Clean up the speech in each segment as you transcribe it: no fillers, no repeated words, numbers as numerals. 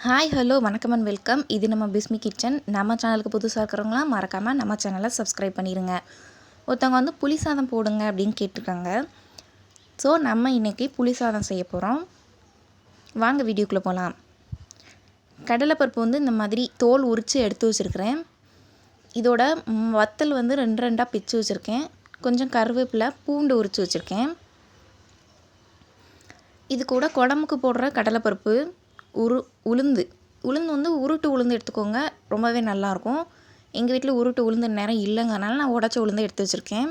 Hi hello வணக்கம் and welcome. இது நம்ம பிஸ்மி கிச்சன். நம்ம சேனலுக்கு புதுசாக இருக்கிறவங்களாம் மறக்காமல் நம்ம சேனலை சப்ஸ்கிரைப் பண்ணிடுங்க. ஒருத்தவங்க வந்து புளி சாதம் போடுங்க அப்படின்னு கேட்டிருக்காங்க. ஸோ நம்ம இன்றைக்கி புளி சாதம் செய்ய போகிறோம். வாங்க வீடியோக்குள்ளே போகலாம். கடலைப்பருப்பு வந்து இந்த மாதிரி தோல் உரித்து எடுத்து வச்சுருக்கிறேன். இதோட வத்தல் வந்து ரெண்டாக பிச்சு வச்சுருக்கேன். கொஞ்சம் கருவேப்பிலை, பூண்டு உரித்து வச்சுருக்கேன். இது கூட குழம்புக்கு போடுற கடலைப்பருப்பு, உளுந்து வந்து உருட்டு உளுந்து எடுத்துக்கோங்க, ரொம்பவே நல்லாயிருக்கும். எங்கள் வீட்டில் உருட்டு உளுந்து நேரம் இல்லைங்கனால நான் உடச்ச உளுந்து எடுத்து வச்சுருக்கேன்.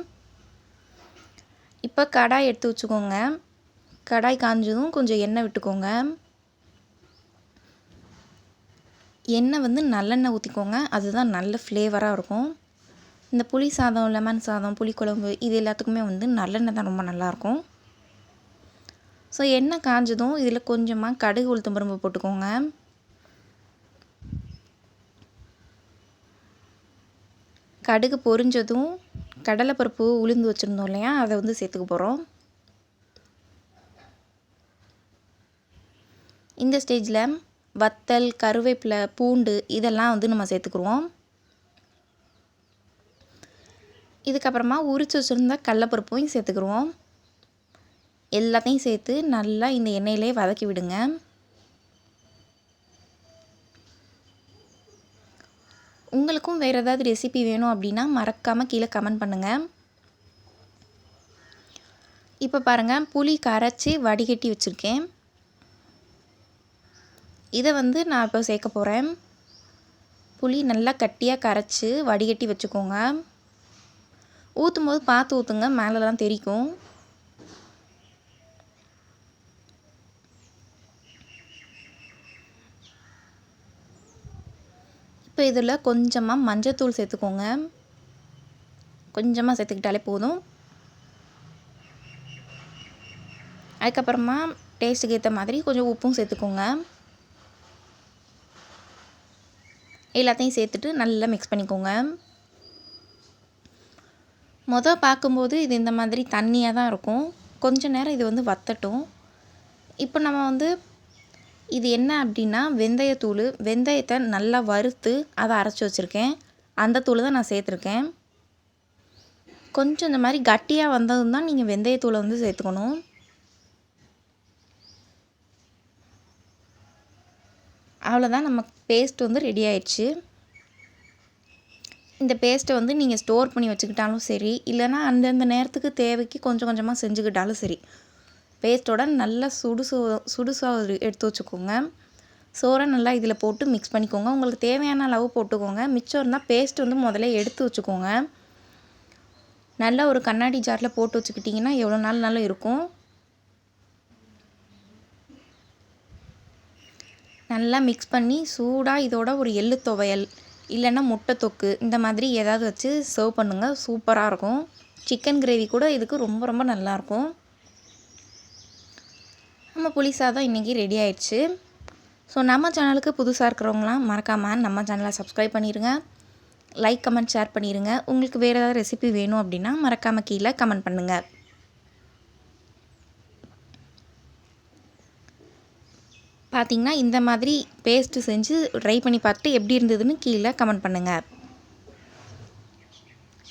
இப்போ கடாய் எடுத்து வச்சுக்கோங்க. கடாய் காஞ்சதும் கொஞ்சம் எண்ணெய் விட்டுக்கோங்க. எண்ணெய் வந்து நல்லெண்ணெய் ஊற்றிக்கோங்க, அதுதான் நல்ல ஃப்ளேவராக இருக்கும். இந்த புளி சாதம், லெமன் சாதம், புளிக்குழம்பு இது எல்லாத்துக்குமே வந்து நல்லெண்ணெய் தான் ரொம்ப நல்லாயிருக்கும். ஸோ எண்ணெய் காஞ்சதும் இதில் கொஞ்சமாக கடுகு உளுத்தம் பருப்பு போட்டுக்கோங்க. கடுகு பொரிஞ்சதும் கடலைப்பருப்பு உளுந்து வச்சுருந்தோம் இல்லையா, அதை வந்து சேர்த்துக்க போகிறோம். இந்த ஸ்டேஜில் வத்தல், கருவேப்பிலை, பூண்டு இதெல்லாம் வந்து நம்ம சேர்த்துக்குருவோம். இதுக்கப்புறமா உரித்து வச்சுருந்த கடலைப்பருப்பையும் சேர்த்துக்குருவோம். எல்லாத்தையும் சேர்த்து நல்லா இந்த எண்ணெயிலே வதக்கி விடுங்க. உங்களுக்கும் வேறு ஏதாவது ரெசிபி வேணும் அப்படின்னா மறக்காமல் கீழே கமெண்ட் பண்ணுங்கள். இப்போ பாருங்கள், புளி கரைச்சி வடிகட்டி வச்சுருக்கேன். இதை வந்து நான் இப்போ சேர்க்க போகிறேன். புளி நல்லா கட்டியாக கரைச்சி வடிகட்டி வச்சுக்கோங்க. ஊற்றும் போது பார்த்து ஊற்றுங்க, மேலெலாம் தெரிக்கும். இப்போ இதில் கொஞ்சமாக மஞ்சத்தூள் சேர்த்துக்கோங்க. கொஞ்சமாக சேர்த்துக்கிட்டாலே போதும். அதுக்கப்புறமா டேஸ்ட்டுக்கு ஏற்ற மாதிரி கொஞ்சம் உப்பும் சேர்த்துக்கோங்க. எல்லாத்தையும் சேர்த்துட்டு நல்லா மிக்ஸ் பண்ணிக்கோங்க. பார்க்கும்போது இது இந்த மாதிரி தண்ணியாக தான் இருக்கும். கொஞ்ச நேரம் இது வந்து வத்தட்டும். இப்போ நம்ம வந்து இது என்ன அப்படின்னா வெந்தயத்தூள். வெந்தயத்தை நல்லா வறுத்து அதை அரைச்சி வச்சுருக்கேன். அந்த தூள் தான் நான் சேர்த்துருக்கேன். கொஞ்சம் இந்த மாதிரி கட்டியாக வந்ததும் தான் நீங்கள் வெந்தயத்தூளை வந்து சேர்த்துக்கணும். அவ்வளோதான், நம்ம பேஸ்ட் வந்து ரெடி ஆயிடுச்சு. இந்த பேஸ்ட்டை வந்து நீங்கள் ஸ்டோர் பண்ணி வச்சுக்கிட்டாலும் சரி, இல்லைனா அந்தந்த நேரத்துக்கு தேவைக்கு கொஞ்சம் கொஞ்சமாக செஞ்சுக்கிட்டாலும் சரி. பேஸ்ட்டோட நல்லா சுடுசாக எடுத்து வச்சுக்கோங்க. சோறை நல்லா இதில் போட்டு மிக்ஸ் பண்ணிக்கோங்க. உங்களுக்கு தேவையான அளவு போட்டுக்கோங்க. மிச்சம் இருந்தால் பேஸ்ட் வந்து முதல்ல எடுத்து வச்சுக்கோங்க. நல்லா ஒரு கண்ணாடி ஜாரில் போட்டு வச்சுக்கிட்டிங்கன்னா எவ்வளோ நாள்னாலும் இருக்கும். நல்லா மிக்ஸ் பண்ணி சூடாக இதோட ஒரு எள்ளு துவையல் இல்லைன்னா முட்டை தொக்கு இந்த மாதிரி ஏதாவது வச்சு சர்வ் பண்ணுங்கள். சூப்பராக இருக்கும். சிக்கன் கிரேவி கூட இதுக்கு ரொம்ப ரொம்ப நல்லாயிருக்கும். நம்ம புளி சாதம் இன்றைக்கி ரெடி ஆயிடுச்சு. ஸோ நம்ம சேனலுக்கு புதுசாக இருக்கிறவங்களாம் மறக்காமல் நம்ம சேனலை சப்ஸ்கிரைப் பண்ணிடுங்க. லைக், கமெண்ட், ஷேர் பண்ணிடுங்க. உங்களுக்கு வேறு ஏதாவது ரெசிபி வேணும் அப்படின்னா மறக்காமல் கீழே கமெண்ட் பண்ணுங்கள். பார்த்திங்கன்னா இந்த மாதிரி பேஸ்ட்டு செஞ்சு ட்ரை பண்ணி பார்த்துட்டு எப்படி இருந்ததுன்னு கீழே கமெண்ட் பண்ணுங்கள்.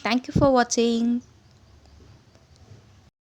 தேங்க்யூ ஃபார் வாட்சிங்.